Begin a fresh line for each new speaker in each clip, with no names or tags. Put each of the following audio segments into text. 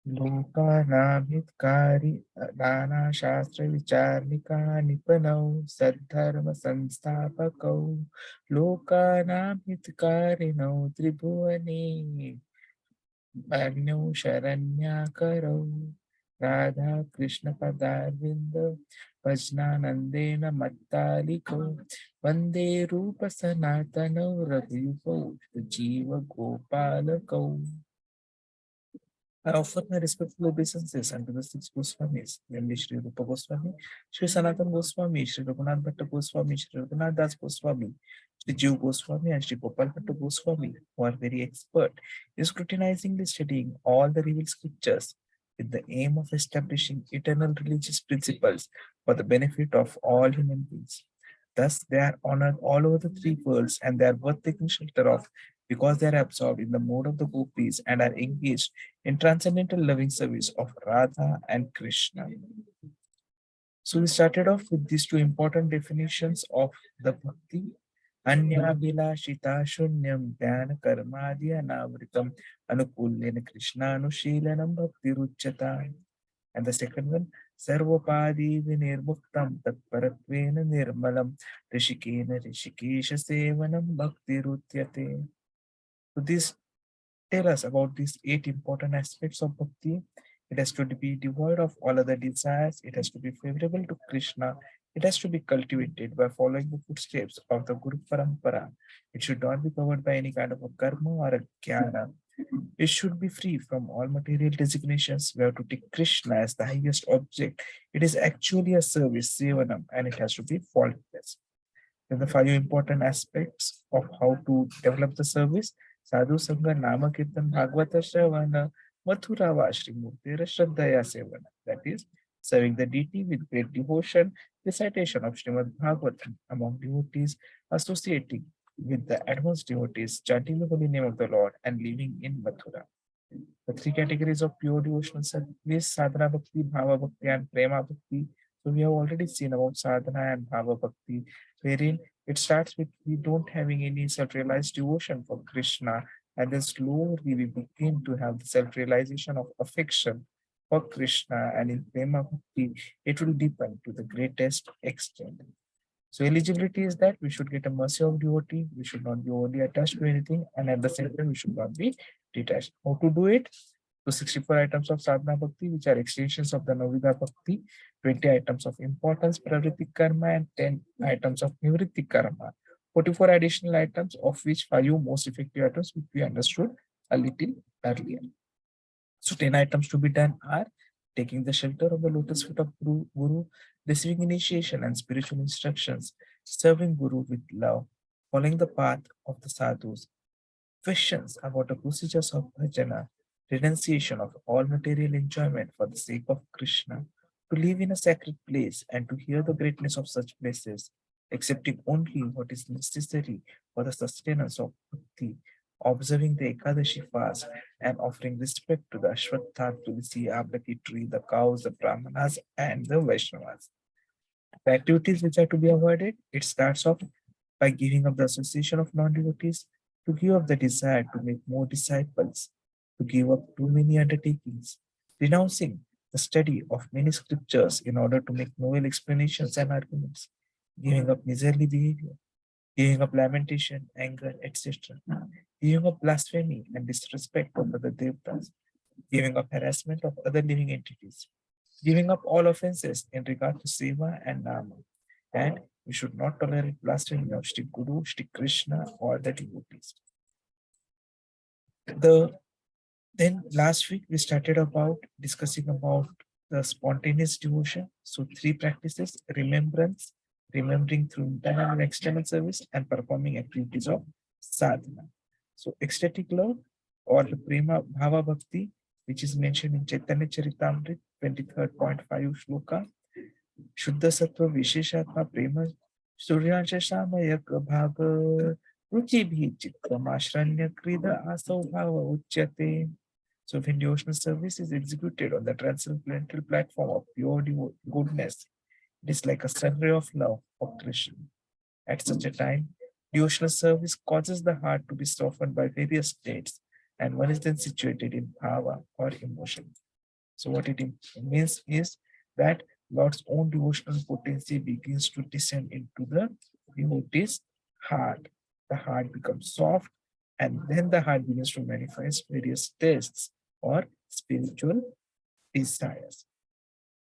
लोकानामित्कारी नानाशास्त्र विचारनिका निपनौ सद्धर्म संस्थापकौ लोकानामित्कारिणौ त्रिभुवने अन्यौ शरण्याकरौ राधा कृष्ण पदारविन्द भजनानन्देन मत्तालिकौ वन्दे रूप सनातनौ रघुयुगौ जीव गोपालकौ. I offer my respectful obeisances unto the six Goswamis, namely Sri Rupa Goswami, Sri Sanatan Goswami, Sri Raghunath Bhatta Goswami, Sri Raghunath Das Goswami, Sri Jiv Goswami, and Sri Gopal Bhatta Goswami, who are very expert in scrutinizingly studying all the revealed scriptures with the aim of establishing eternal religious principles for the benefit of all human beings. Thus, they are honored all over the three worlds and they are worth taking shelter of because they are absorbed in the mode of the gopis and are engaged in transcendental loving service of Radha and Krishna. So we started off with these two important definitions of the bhakti. Anya Bilashita Shunyam Dhyana Karmadi Anavritam Anukulyana Krishna Anushilanam Bhakti Ruchata. And the second one, Sarvapadi Vinirmuktam Tatparatvena Nirmalam Rishikena Rishikesha Sevanam Bhakti Rutyate. So these tell us about these eight important aspects of bhakti. It has to be devoid of all other desires. It has to be favorable to Krishna. It has to be cultivated by following the footsteps of the Guru Parampara. It should not be covered by any kind of a karma or a jnana. It should be free from all material designations. We have to take Krishna as the highest object. It is actually a service, sevanam, and it has to be faultless. Then the five important aspects of how to develop the service. Sadhu Sangha, Nama Kirtan, Bhagavata Shravana, Mathura Vashri Murtira Shraddhaya Sevana. That is, serving the deity with great devotion, recitation of Srimad Bhagavatam among devotees, associating with the advanced devotees, chanting the holy name of the Lord, and living in Mathura. The three categories of pure devotional service, sadhana bhakti, bhava bhakti, and prema bhakti. So we have already seen about sadhana and bhava bhakti, wherein it starts with we don't having any self-realized devotion for Krishna, and then slowly we begin to have the self-realization of affection for Krishna, and in prema bhakti, it will deepen to the greatest extent. So eligibility is that we should get a mercy of devotee, we should not be overly attached to anything, and at the same time we should not be detached. How to do it? So 64 items of sadhana bhakti, which are extensions of the Navida bhakti, 20 items of importance, pravritti karma, and 10 items of nivritti karma. 44 additional items, of which 5 most effective items, which we understood a little earlier. So 10 items to be done are taking the shelter of the lotus feet of Guru, receiving initiation and spiritual instructions, serving Guru with love, following the path of the sadhus, questions about the procedures of bhajana, renunciation of all material enjoyment for the sake of Krishna, to live in a sacred place and to hear the greatness of such places, accepting only what is necessary for the sustenance of bhakti, observing the Ekadashi fast, and offering respect to the Ashwatha, Tulsi, Ablaki tree, the cows, the Brahmanas, and the Vaishnavas. The activities which are to be avoided, it starts off by giving up the association of non-devotees, to give up the desire to make more disciples, to give up too many undertakings, renouncing the study of many scriptures in order to make novel explanations and arguments, giving up miserly behavior, giving up lamentation, anger, etc., giving up blasphemy and disrespect of other devtas, giving up harassment of other living entities, giving up all offenses in regard to Seva and Nama, and we should not tolerate blasphemy of Shri Guru, Shri Krishna, or the devotees. The then last week we started about discussing about the spontaneous devotion. So three practices: remembrance, remembering through internal and external service, and performing activities of sadhana. So ecstatic love or the prema bhava bhakti, which is mentioned in Chaitanya Charitamrita 23.5 shloka. Shuddha sattva visheshatma prema suryancha samayak bhaga ruchi bhi chittamashranya krida asau bhava uchyate. So when devotional service is executed on the transcendental platform of pure goodness, it is like a sunray of love for Krishna. At such a time, devotional service causes the heart to be softened by various states, and one is then situated in bhava or emotion. So what it means is that Lord's own devotional potency begins to descend into the devotee's heart. The heart becomes soft, and then the heart begins to manifest various tastes or spiritual desires.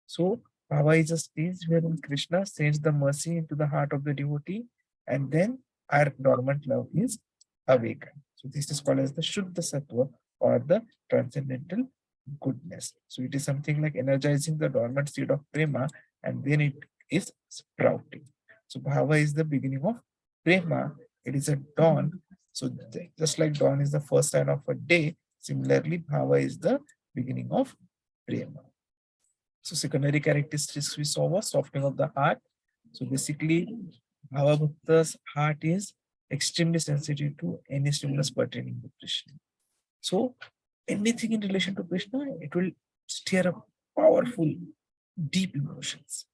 So bhava is a stage wherein Krishna sends the mercy into the heart of the devotee, and then our dormant love is awakened. So this is called as the Shuddha Sattva or the transcendental goodness. So it is something like energizing the dormant seed of prema, and then it is sprouting. So bhava is the beginning of prema. It is a dawn. So just like dawn is the first sign of a day, similarly bhava is the beginning of prema. So secondary characteristics we saw was softening of the heart. So basically, Bhava Bhakta's heart is extremely sensitive to any stimulus pertaining to Krishna. So anything in relation to Krishna, it will stir up powerful, deep emotions.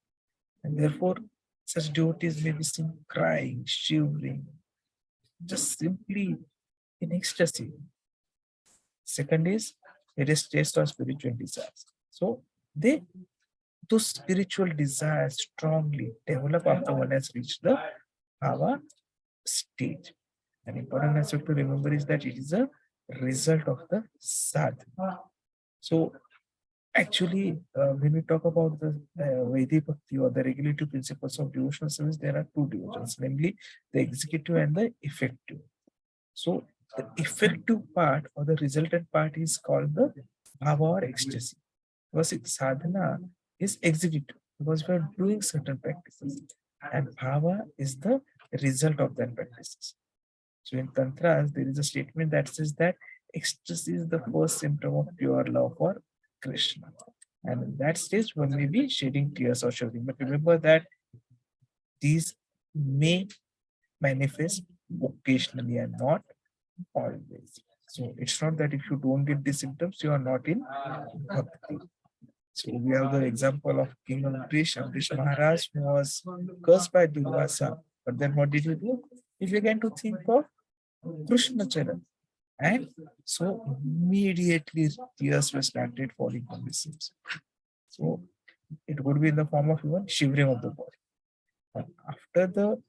And therefore, such devotees may be seen crying, shivering, just simply in ecstasy. Second is various taste or spiritual desires. So they those spiritual desires strongly develop after one has reached the bhava stage. An important aspect to remember is that it is a result of the sadhana. So actually, when we talk about the Vedic Bhakti or the regulative principles of devotional service, there are two divisions, namely the executive and the effective. So the effective part or the resultant part is called the bhava or ecstasy. Because sadhana is executive because we are doing certain practices, and bhava is the result of that practices. So in tantras, there is a statement that says that ecstasy is the first symptom of pure love for Krishna. And in that stage, one may be shedding tears or shouting. But remember that these may manifest occasionally and not always. So it's not that if you don't get these symptoms, you are not in bhakti. So we have the example of King Amrish. Amrish Maharaj was cursed by Durvasa. But then what did he do? He began to think of Krishna Charan. And so immediately tears were started falling from his lips. So it would be in the form of even shivering of the body. But after the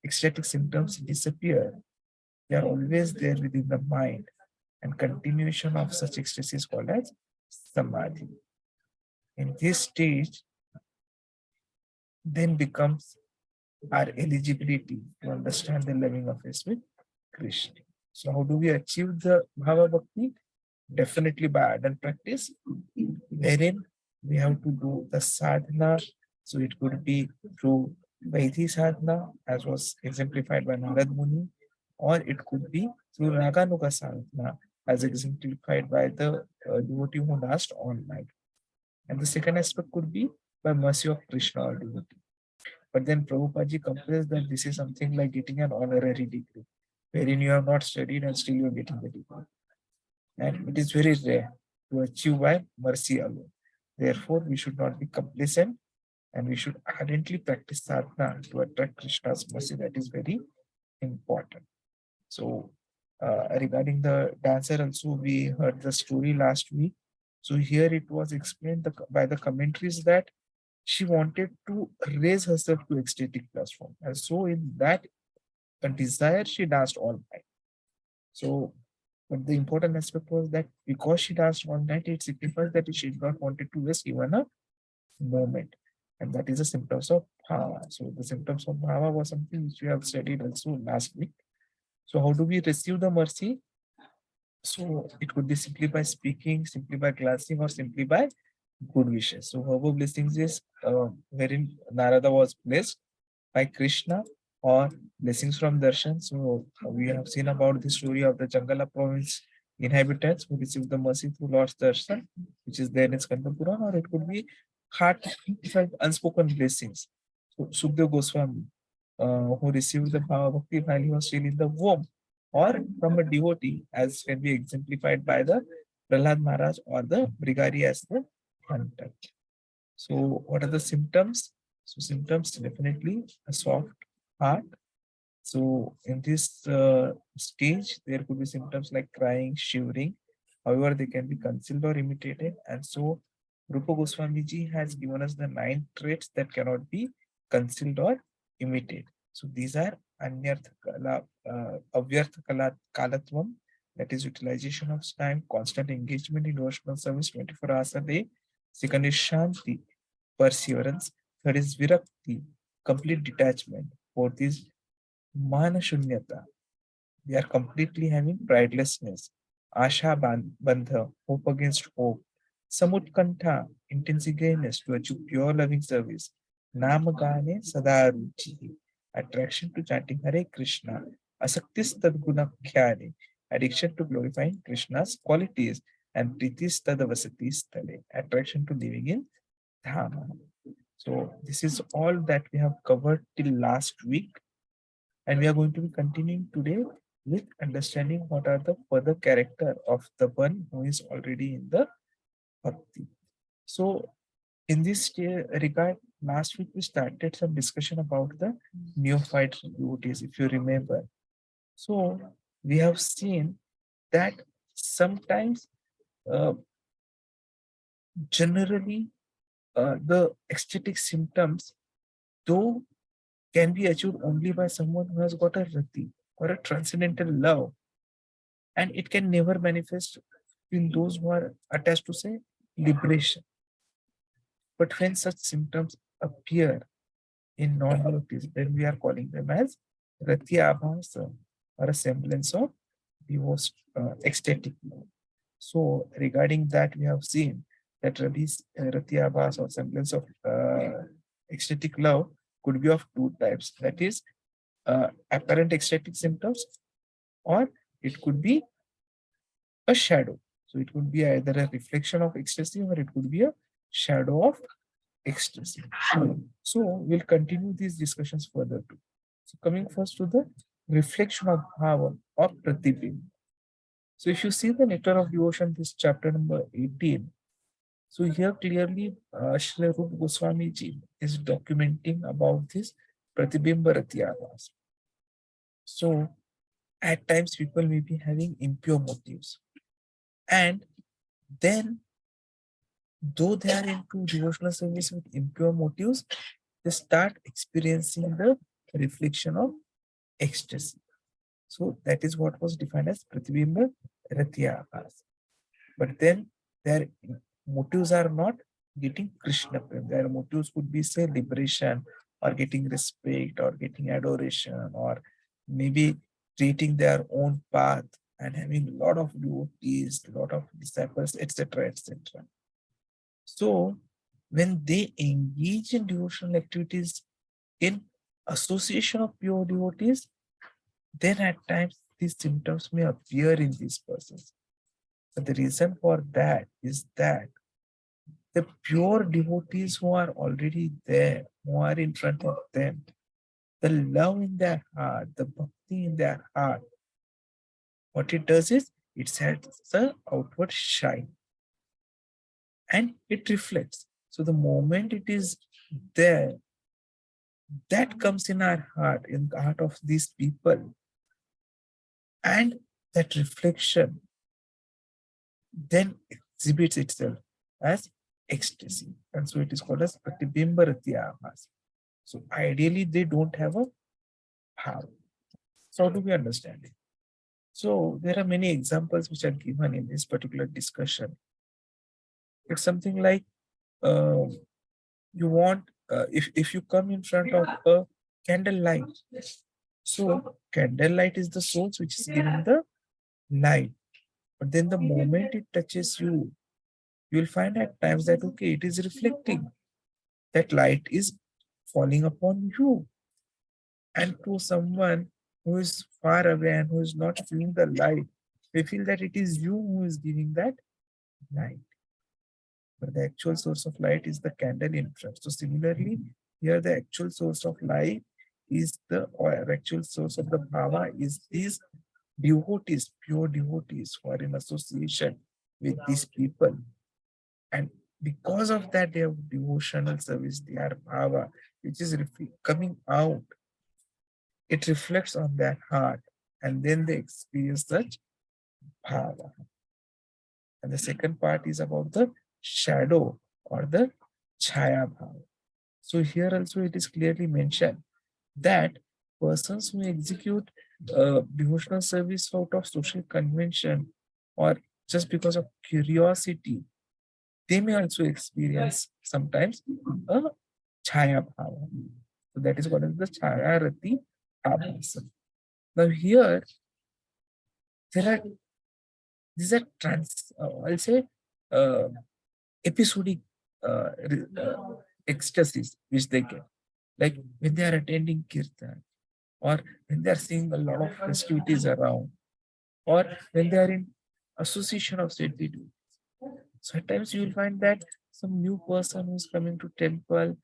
ecstatic symptoms disappear, they are always there within the mind, and continuation of such ecstasy is called as samadhi. In this stage, then becomes our eligibility to understand the loving affairs with Krishna. So, how do we achieve the Bhava Bhakti? Definitely by ardent practice, wherein we have to do the sadhana. So, it could be through Vaidhi sadhana, as was exemplified by Narad Muni, or it could be through Raganuga sadhana, as exemplified by the devotee who danced all night. And the second aspect could be by mercy of Krishna or devotee. But then Prabhupada compares that this is something like getting an honorary degree, wherein you have not studied and still you are getting the degree. And it is very rare to achieve by mercy alone. Therefore, we should not be complacent and we should ardently practice sadhana to attract Krishna's mercy. That is very important. So, regarding the dancer, also we heard the story last week. So here it was explained by the commentaries that she wanted to raise herself to ecstatic platform, and so in that desire, she danced all night. So, but the important aspect was that because she danced all night, it signifies that she did not wanted to waste even a moment, and that is the symptoms of bhava. So the symptoms of bhava was something which we have studied also last week. So how do we receive the mercy? So it could be simply by speaking, simply by glancing, or simply by good wishes. So verbal blessings is wherein Narada was blessed by Krishna, or blessings from darshan. So we have seen about the story of the Jangala province inhabitants who received the mercy through Lord's darshan, which is there in Skanda Puran, or it could be heartfelt unspoken blessings. So Sukdev Goswami, who received the Bhava Bhakti while he was still in the womb, or from a devotee, as can be exemplified by the Prahlad Maharaj or the Brigari as the hunter. So, what are the symptoms? So, symptoms definitely a soft heart. So, in this stage, there could be symptoms like crying, shivering. However, they can be concealed or imitated, and so Rupa Goswami ji has given us the 9 traits that cannot be concealed or imitated. So these are Anyartha Kala, Avyartha Kalatvam, that is utilization of time, constant engagement in devotional service 24 hours a day. Second is Shanti, perseverance. Third is Virakti, complete detachment. Fourth is Mana Shunyata, we are completely having pridelessness. Bandha, hope against hope. Samutkantha, intense eagerness to achieve pure loving service. Namagane Sadaruchi, attraction to chanting Hare Krishna. Asaktis Tadguna Khyane, addiction to glorifying Krishna's qualities. And Pritis Tadavasati Stale, attraction to living in Dhama. So, this is all that we have covered till last week. And we are going to be continuing today with understanding what are the further character of the one who is already in the bhakti. So in this regard, last week we started some discussion about the neophyte devotees, if you remember. So we have seen that sometimes, uh, generally, the ecstatic symptoms, though, can be achieved only by someone who has got a rati or a transcendental love, and it can never manifest in those who are attached to, say, liberation. But when such symptoms appear in non-devotees, then we are calling them as Ratyabhasa, or a semblance of ecstatic love. So regarding that, we have seen that release Ratyabhasa, or semblance of ecstatic love, could be of two types. That is apparent ecstatic symptoms, or it could be a shadow. So it could be either a reflection of ecstasy, or it could be a shadow of ecstasy. So we'll continue these discussions further too. So coming first to the reflection of bhava or Prati-bimba. So if you see the Nectar of Devotion, this chapter number 18, so here clearly Srila Rupa Goswami ji is documenting about this Prati-bimba Ratyabhasa. So at times people may be having impure motives, and then, though they are into devotional service with impure motives, they start experiencing the reflection of ecstasy. So that is what was defined as Pratibimba Ratyabhasa. But then their motives are not getting Krishna Prem. Their motives could be, say, liberation, or getting respect, or getting adoration, or maybe creating their own path and having a lot of devotees, a lot of disciples, etc., etc. So, when they engage in devotional activities in association of pure devotees, then at times these symptoms may appear in these persons. But the reason for that is that the pure devotees who are already there, who are in front of them, the love in their heart, the bhakti in their heart, what it does is it sets the outward shine, and it reflects. So the moment it is there, that comes in our heart, in the heart of these people, and that reflection then exhibits itself as ecstasy. And so it is called as Prati-bimba Ratyabhasa. So ideally, they don't have a bhava. So how do we understand it? So there are many examples which are given in this particular discussion. It's something like, uh, you want, if you come in front of a candlelight, so candlelight is the source which is giving the light. But then the moment it touches you, you'll find at times that, okay, it is reflecting. That light is falling upon you. And to someone who is far away and who is not seeing the light, they feel that it is you who is giving that light. But the actual source of light is the candle in front. So similarly, here the actual source of light is or actual source of the bhava is these devotees, pure devotees who are in association with these people. And because of that, they have devotional service, they are bhava, which is coming out. It reflects on their heart, and then they experience such bhava. And the second part is about the shadow or the Chaya-bhava. So here also it is clearly mentioned that persons who execute devotional service out of social convention or just because of curiosity, they may also experience sometimes a Chaya-bhava. So that is what is the Chaya-raty-abhasa. Now here there are these are I'll say uh, episodic ecstasies which they get, like when they are attending kirtan, or when they are seeing a lot of festivities around, or when they are in association of saintly doing. So at times you will find that some new person who's coming to temple,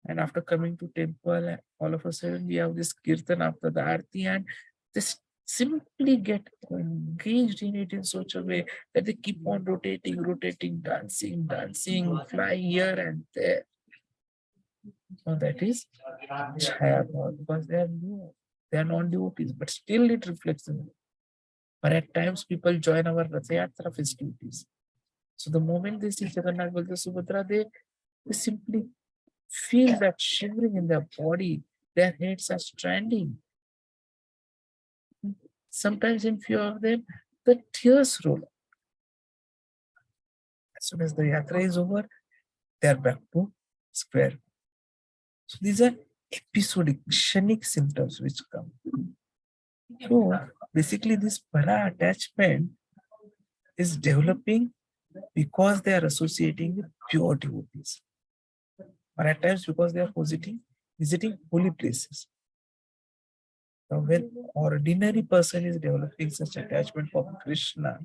and after coming to temple, all of a sudden we have this kirtan after the aarti, and this simply get engaged in it in such a way that they keep on rotating, dancing, fly here and there. So that is Chaya, because they are new, they are non-devotees, but still it reflects in them. But at times people join our Rathayatra festivities. So the moment they see Jagannath, Baldev, Subhadra, they simply feel that shivering in their body. Their heads are standing. Sometimes in few of them, the tears roll. As soon as the yatra is over, they are back to square. So these are episodic, kshanic symptoms which come. So basically, this para attachment is developing because they are associating with pure devotees, or at times because they are visiting holy places. Now, when ordinary person is developing such attachment for Krishna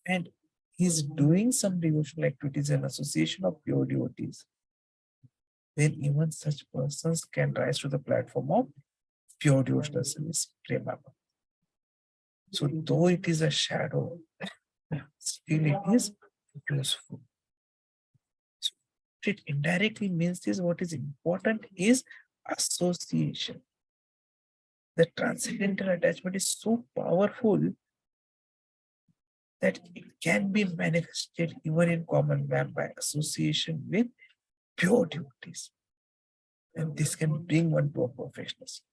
and he's doing some devotional activities in association of pure devotees, then even such persons can rise to the platform of pure devotional service, prema. So though it is a shadow, still it is useful. So it indirectly means is what is important is association. The transcendental attachment is so powerful that it can be manifested even in common man by association with pure devotees. And this can bring one to a perfectionist.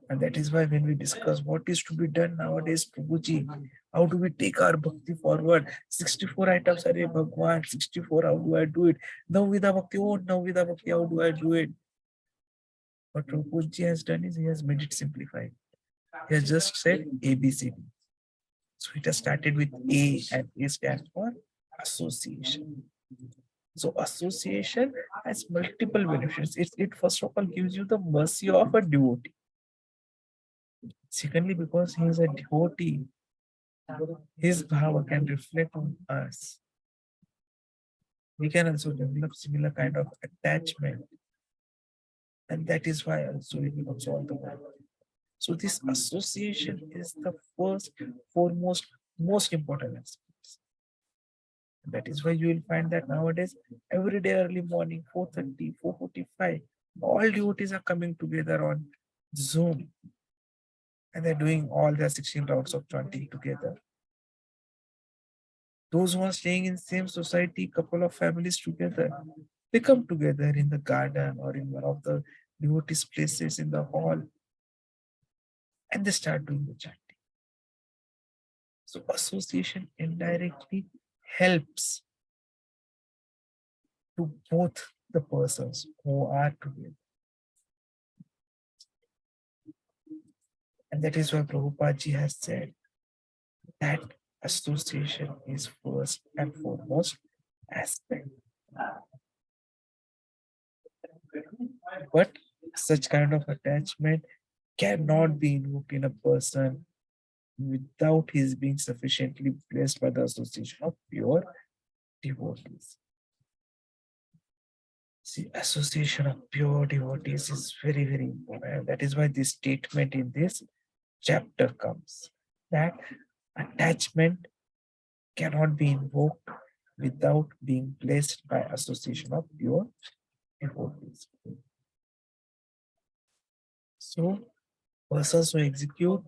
And that is why when we discuss what is to be done nowadays, Prabhuji, how do we take our bhakti forward? 64 items are Bhagwan, 64, how do I do it? Navvida bhakti, oh, Navvida bhakti, how do I do it? What Prabhuji has done is he has made it simplified. He has just said ABCD. So it has started with A, and A stands for association. So association has multiple benefits. It first of all gives you the mercy of a devotee. Secondly, because he is a devotee, his bhava can reflect on us. We can also develop similar kind of attachment. And that is why also it becomes all the more. So this association is the first, foremost, most important aspect. That is why you will find that nowadays, every day early morning, 4:30, 4:45, all devotees are coming together on Zoom, and they're doing all their 16 rounds of chanting together. Those who are staying in same society, couple of families together, they come together in the garden or in one of the devotees' places in the hall, and they start doing the chanting. So association indirectly helps to both the persons who are together. And that is why Prabhupada ji has said that association is first and foremost aspect. But such kind of attachment cannot be invoked in a person without his being sufficiently blessed by the association of pure devotees. See, association of pure devotees is very, very important. That is why this statement in this chapter comes that attachment cannot be invoked without being blessed by association of pure devotees. So, persons who execute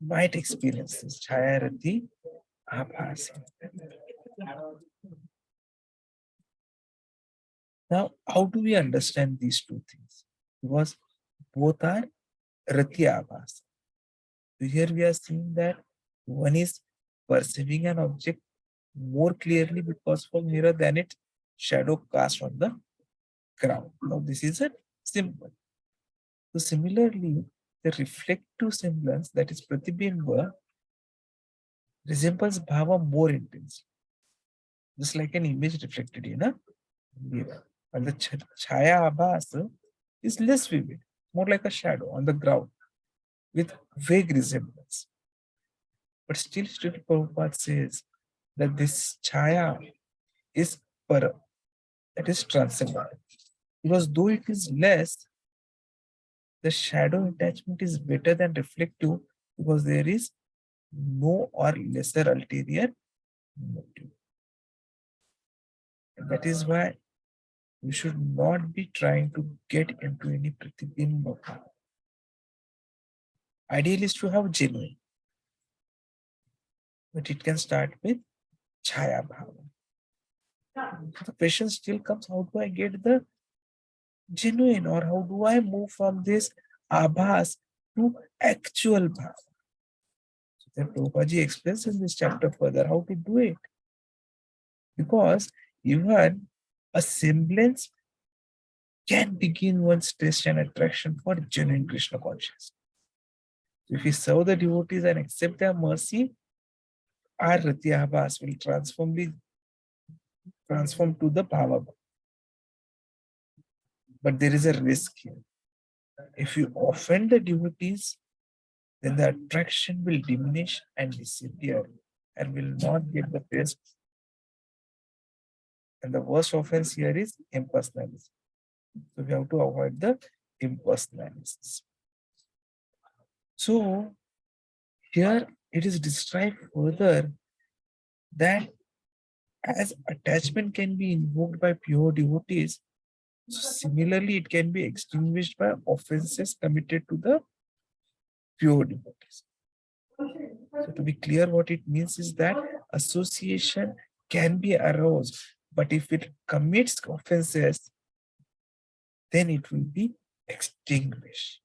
might experience this Chaya-raty-abhasa. Now, how do we understand these two things? Because both are Ratyabhasa. So here we are seeing that one is perceiving an object more clearly because of mirror than its shadow cast on the ground. Now, this is a symbol. So similarly, the reflective semblance, that is Prati-bimba, resembles bhava more intensely, just like an image reflected in a mirror. And the Chaya-abhasa is less vivid, more like a shadow on the ground with vague resemblance. But still, Srila Prabhupada says that this Chaya is para, that is transcendental. Because though it is less, the shadow attachment is better than reflective because there is no or lesser ulterior motive. And that is why you should not be trying to get into any pratibimba. Ideal is to have genuine, but it can start with chaya bhava. The question still comes, how do I get the genuine, or how do I move from this abhas to actual bhava? So then Prabhupada explains in this chapter further how to do it. Because even a semblance can begin one's taste and attraction for genuine Krishna consciousness. If we serve the devotees and accept their mercy, our Ratyabhas will transform to the bhava. But there is a risk here. If you offend the devotees, then the attraction will diminish and disappear and will not get the taste. And the worst offense here is impersonalism. So we have to avoid the impersonalism. So here it is described further that as attachment can be invoked by pure devotees, so similarly it can be extinguished by offenses committed to the pure devotees. So to be clear, what it means is that association can be aroused, but if it commits offenses, then it will be extinguished.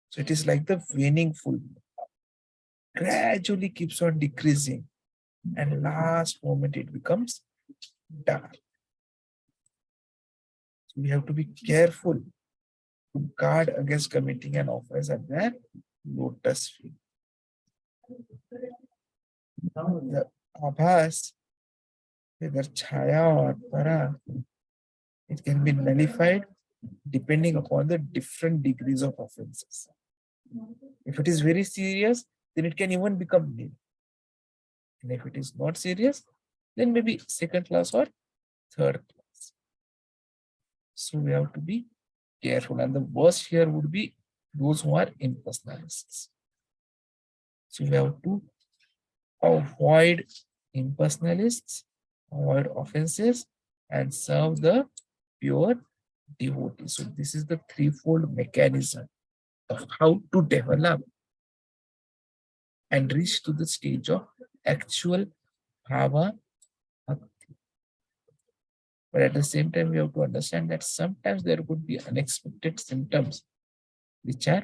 So it is like the waning full, gradually keeps on decreasing, and last moment it becomes dark. So we have to be careful to guard against committing an offense at their lotus feet. Now the abhas, whether chaya or para, it can be nullified depending upon the different degrees of offenses. If it is very serious, then it can even become nil. And if it is not serious, then maybe second class or third class. So we have to be careful. And the worst here would be those who are impersonalists. So we have to avoid impersonalists, avoid offenses, and serve the pure devotees. So this is the threefold mechanism of how to develop and reach to the stage of actual bhava bhakti. But at the same time, we have to understand that sometimes there could be unexpected symptoms which are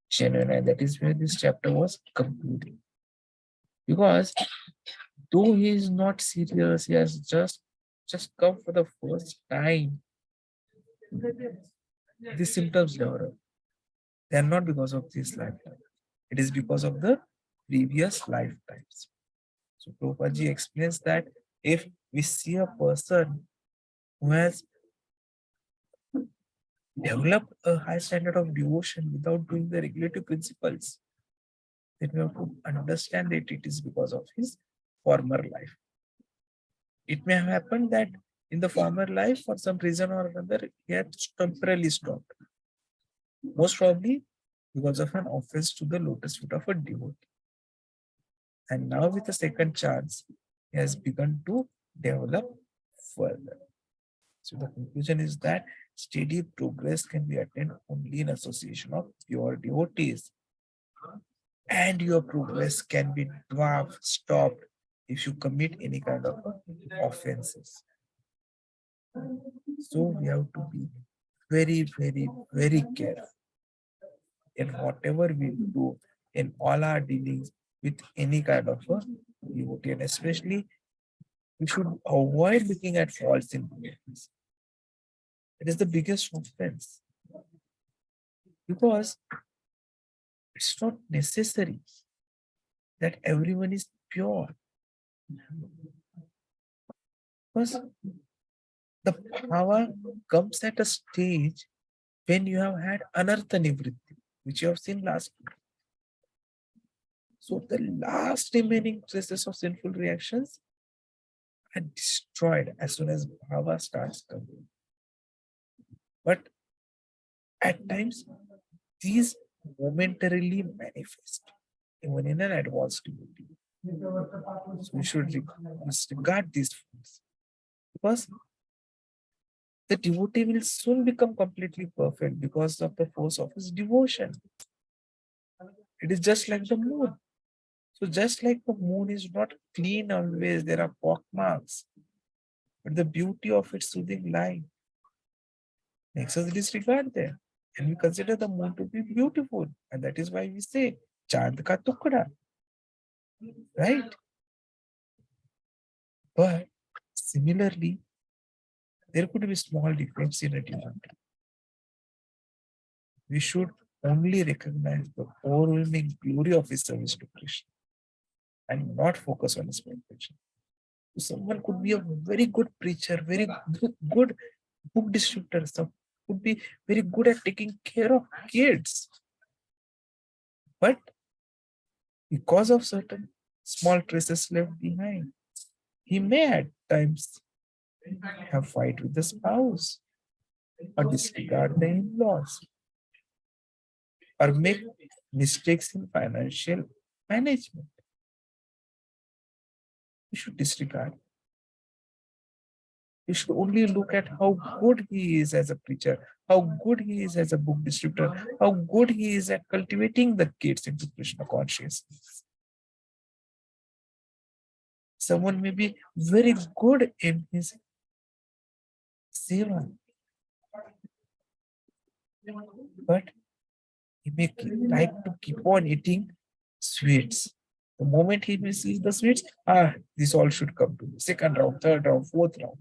genuine, and that is where this chapter was concluding. Because though he is not serious, he has just come for the first time. These symptoms develop. They are not because of this lifetime. It is because of the previous lifetimes. So Prabhupada explains that if we see a person who has developed a high standard of devotion without doing the regulative principles, then we have to understand that it is because of his former life. It may have happened that in the former life, for some reason or another, he had temporarily stopped. Most probably because of an offense to the lotus feet of a devotee. And now with a second chance, he has begun to develop further. So the conclusion is that steady progress can be attained only in association of pure devotees. And your progress can be dwarfed, stopped if you commit any kind of offenses. So we have to be very, very, very careful in whatever we do, in all our dealings with any kind of a devotee, and especially we should avoid looking at faults in devotees. It is the biggest offense because it's not necessary that everyone is pure. Because the power comes at a stage when you have had anartha nivritti, which you have seen last. So the last remaining traces of sinful reactions are destroyed as soon as bhava starts coming. But at times, these momentarily manifest, even in an advanced devotee. So we should disregard these things because the devotee will soon become completely perfect because of the force of his devotion. It is just like the moon. So just like the moon is not clean always, there are pock marks, but the beauty of its soothing light makes us disregard them. And we consider the moon to be beautiful. And that is why we say, Chand ka tukda, right? But similarly, there could be small defects in a devotee. We should only recognize the overwhelming glory of his service to Krishna and not focus on his perfection. Someone could be a very good preacher, very good book distributor, some could be very good at taking care of kids. But because of certain small traces left behind, he may at times have fight with the spouse or disregard the in-laws or make mistakes in financial management. We should disregard. We should only look at how good he is as a preacher, how good he is as a book distributor, how good he is at cultivating the kids into Krishna consciousness. Someone may be very good in his seva, but he may like to keep on eating sweets. The moment he receives the sweets, this all should come to the second round, third round, fourth round.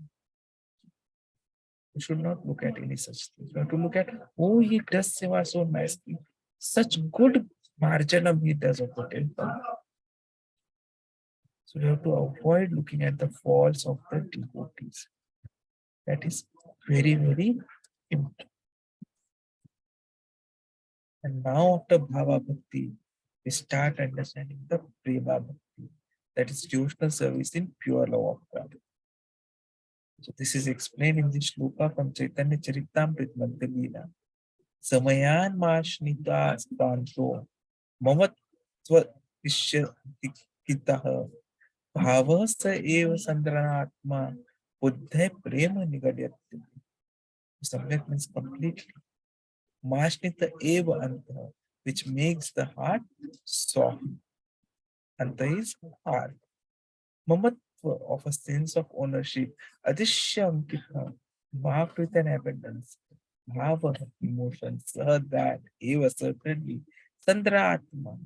We should not look at any such things. We have to look at, oh, he does seva so nicely. Such good marjanam he does of the temple. So we have to avoid looking at the faults of the devotees. That is very, very important. And now after bhava bhakti, we start understanding the prema bhakti. That is devotional service in pure love of God. So this is explained in the shloka from Chaitanya Charitamrita Madhya Leela. Samayan mashnita stanto mamatva ishyakitah bhavasa eva sandranatma buddha prema nigadyati. Subject means completely. Mashnita eva anta, which makes the heart soft. Anta is heart. Mamatva of a sense of ownership. Adishyamkita, marked with an abundance. Bhava, emotions, that, eva, certainly. Sandratma,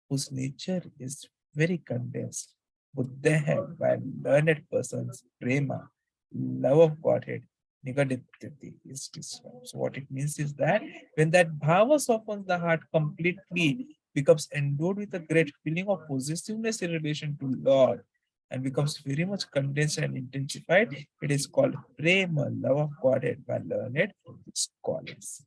whose nature is very condensed. Buddha, by learned persons, prema, love of Godhead, nigaditati is described. So what it means is that when that bhava softens the heart completely, becomes endowed with a great feeling of possessiveness in relation to Lord, and becomes very much condensed and intensified, it is called prema, love of Godhead by learned scholars.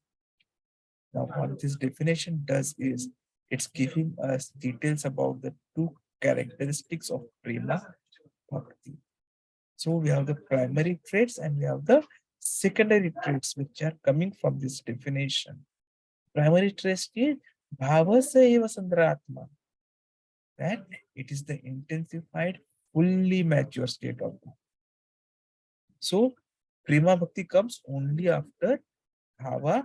Now, what this definition does is it's giving us details about the two characteristics of prema bhakti. So we have the primary traits and we have the secondary traits which are coming from this definition. Primary traits is bhavasa eva sandratma, that it is the intensified, fully mature state of bhakti. So prema bhakti comes only after bhava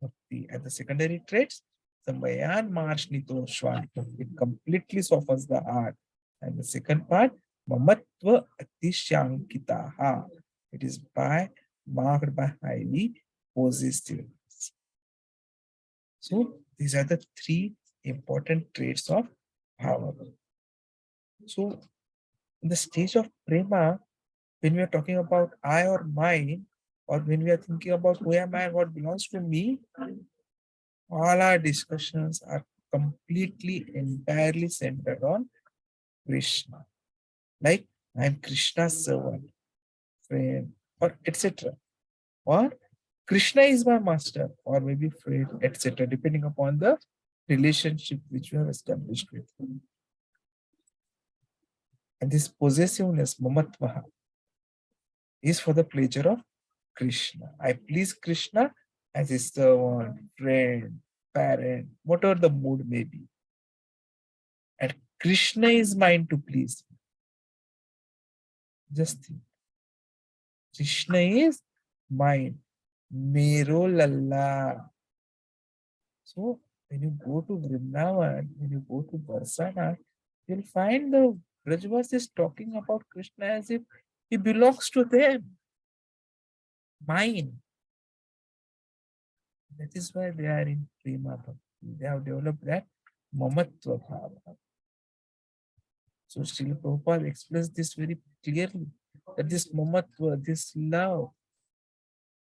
bhakti, and the secondary traits, Samayan Marshnito Shwantam, it completely softens the heart. And the second part, Mamatva Atishankitaha, it is by marked by highly possessiveness. So these are the three important traits of bhava. So in the stage of prema, when we are talking about I or mine, or when we are thinking about who am I and what belongs to me, all our discussions are completely, entirely centered on Krishna. Like I am Krishna's servant, friend, or etc. Or Krishna is my master, or maybe friend, etc., depending upon the relationship which you have established with him. And this possessiveness, mamatvaha, is for the pleasure of Krishna. I please Krishna as his servant, friend, parent, whatever the mood may be. And Krishna is mine to please. Just think. Krishna is mine. Mero lalla. So when you go to Vrindavan, when you go to Barsana, you'll find the Brajvas is talking about Krishna as if he belongs to them. Mine. That is why they are in Prema Bhakti. They have developed that Mamatva Bhava. So Srila Prabhupada explains this very clearly, that this Mamatva, this love,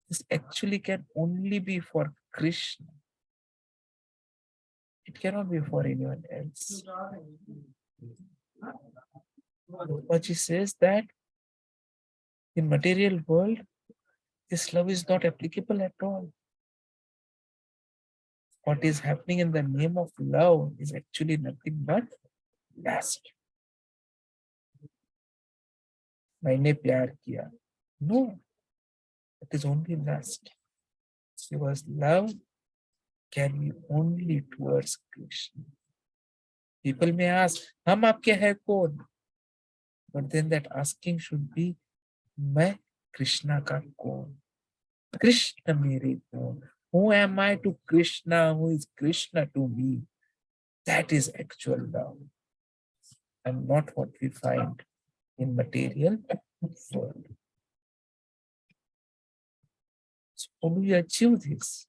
this actually can only be for Krishna. It cannot be for anyone else. Prabhupada says that in material world, this love is not applicable at all. What is happening in the name of love is actually nothing but lust. मैंने प्यार किया. No, it is only lust. Because love can be only towards Krishna. People may ask, हम आपके हैं कौन? But then that asking should be, मैं कृष्णा का कौन? Krishna मेरे कौन? Who am I to Krishna? Who is Krishna to me? That is actual love, and not what we find in material world. So how do we achieve this?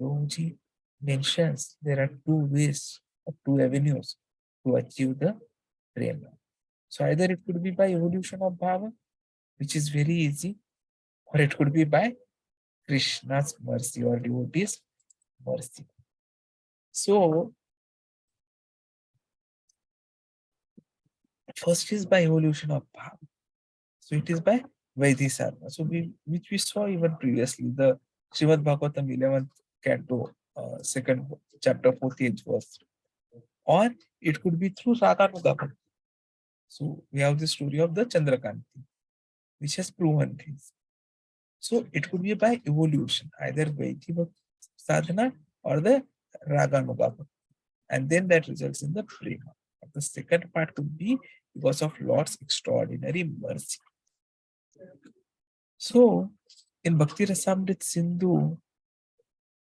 Prabhuji mentions there are two ways or two avenues to achieve the prema. So either it could be by evolution of bhava, which is very easy, or it could be by Krishna's mercy or devotee's mercy. So first is by evolution of bhava. So it is by Vaidhisarva. So which we saw even previously, the Srimad Bhagavatam 11th canto, second chapter, 40th verse. Or it could be through Raganuga Bhakti. So we have the story of the Chandrakanti, which has proven this. So it could be by evolution, either Vaidhi sadhana or the Raganuga Bhakti. And then that results in the prema. The second part could be because of Lord's extraordinary mercy. So in Bhakti Rasamrit Sindhu,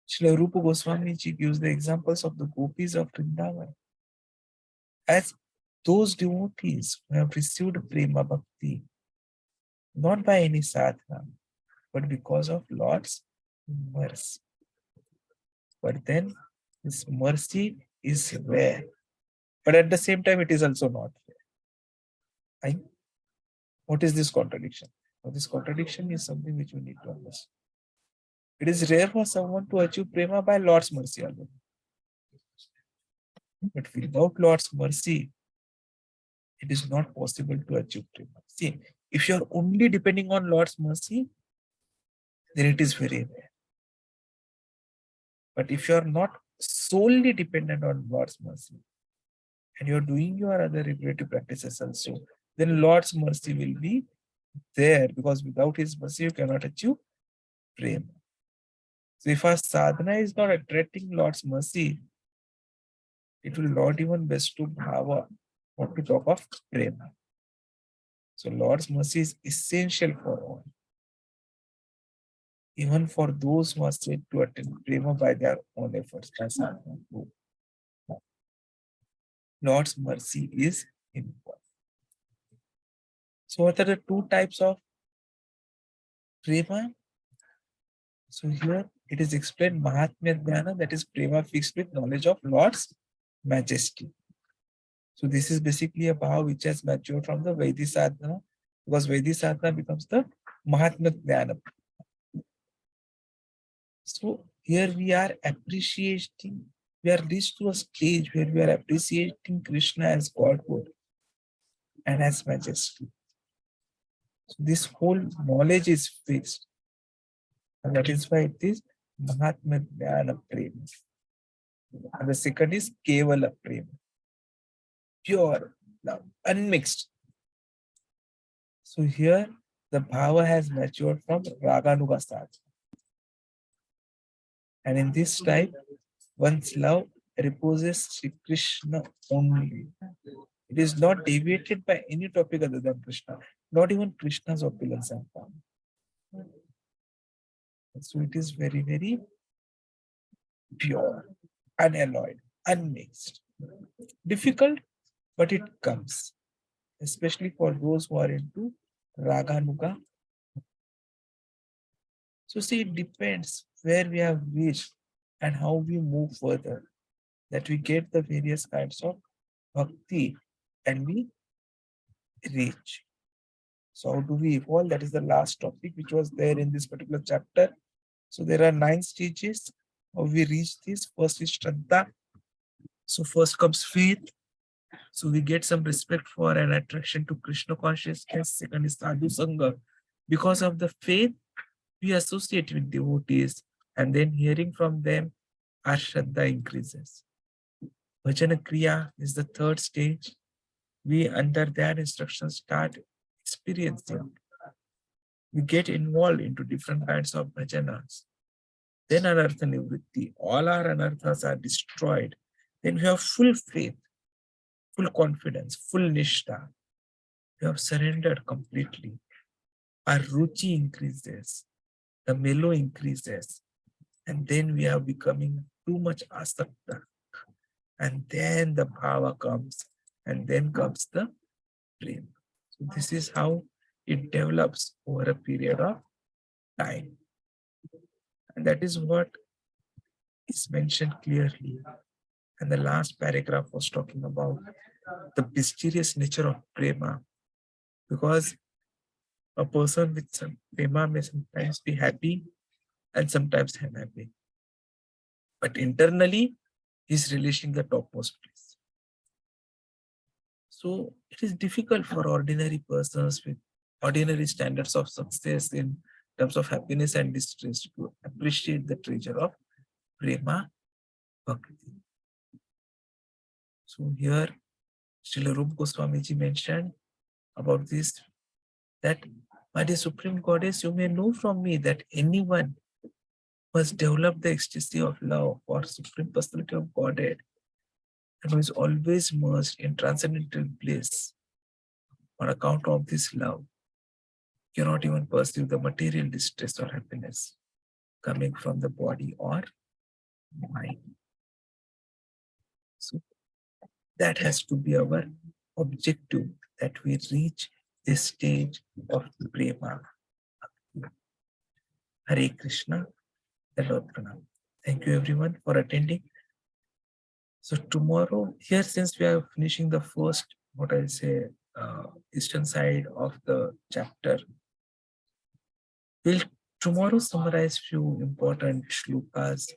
Srila Rupa Goswami ji gives the examples of the gopis of Vrindavan as those devotees who have received prema bhakti, not by any sadhana, but because of Lord's mercy. But then this mercy is rare, but at the same time it is also not rare. What is this contradiction? Well, this contradiction is something which we need to understand. It is rare for someone to achieve prema by Lord's mercy alone. But without Lord's mercy, it is not possible to achieve prema. See, if you are only depending on Lord's mercy, then it is very rare. But if you are not solely dependent on Lord's mercy, and you are doing your other regulative practices also, then Lord's mercy will be there, because without His mercy, you cannot achieve prema. So if our sadhana is not attracting Lord's mercy, it will not even best to bhava, not to talk of prema. So Lord's mercy is essential for all. Even for those who are said to attain prema by their own efforts. Lord's mercy is important. So what are the two types of Prema. So here it is explained Mahatmya Dhyana, that is prema fixed with knowledge of Lord's majesty. So this is basically a bhava which has matured from the Vaidhi sadhana, because Vaidhi sadhana becomes the Mahatmya Dhyana. So here we are appreciating, we are reached to a stage where we are appreciating Krishna as Godhood and as majesty. So this whole knowledge is fixed. And that is why it is Mahatmya Dhyana Prema. And the second is Kevala Prema. Pure love, unmixed. So here the bhava has matured from Raganuga sadhana. And in this type, one's love reposes Sri Krishna only. It is not deviated by any topic other than Krishna, not even Krishna's opulence and power. So it is very, very pure, unalloyed, unmixed. Difficult, but it comes, especially for those who are into Raganuga. So see, it depends where we have reached and how we move further, that we get the various kinds of bhakti and we reach. So how do we evolve? That is the last topic which was there in this particular chapter. So there are 9 stages. How we reach this? First is Shraddha. So first comes faith. So we get some respect for and attraction to Krishna consciousness. Second is Sadhu Sangha. Because of the faith, we associate with devotees, and then hearing from them, our Shraddha increases. Bhajana Kriya is the third stage. We, under their instructions, start experiencing. We get involved into different kinds of bhajanas. Then anartha nivritti, all our anarthas are destroyed. Then we have full faith, full confidence, full nishtha. We have surrendered completely. Our ruchi increases, the melo increases, and then we are becoming too much asakta. And then the bhava comes, and then comes the prema. So this is how it develops over a period of time. And that is what is mentioned clearly. And the last paragraph was talking about the mysterious nature of prema, because a person with some prema may sometimes be happy and sometimes unhappy. But internally, he's relishing the topmost place. So it is difficult for ordinary persons with ordinary standards of success in terms of happiness and distress to appreciate the treasure of prema bhakti. So here, Srila Rupa Goswami ji mentioned about this, that, my dear Supreme Goddess, you may know from me that anyone who has developed the ecstasy of love for Supreme Personality of Godhead and who is always merged in transcendental bliss on account of this love cannot even perceive the material distress or happiness coming from the body or mind. So that has to be our objective, that we reach this stage of prema. Hare Krishna, the Lord Pranam. Thank you everyone for attending. So tomorrow, here since we are finishing the first, what I'll say, eastern side of the chapter, we'll tomorrow summarize few important shlokas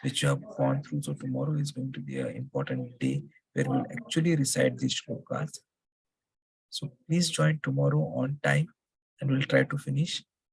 which you have gone through. So tomorrow is going to be an important day where we'll actually recite these shlokas. So please join tomorrow on time and we'll try to finish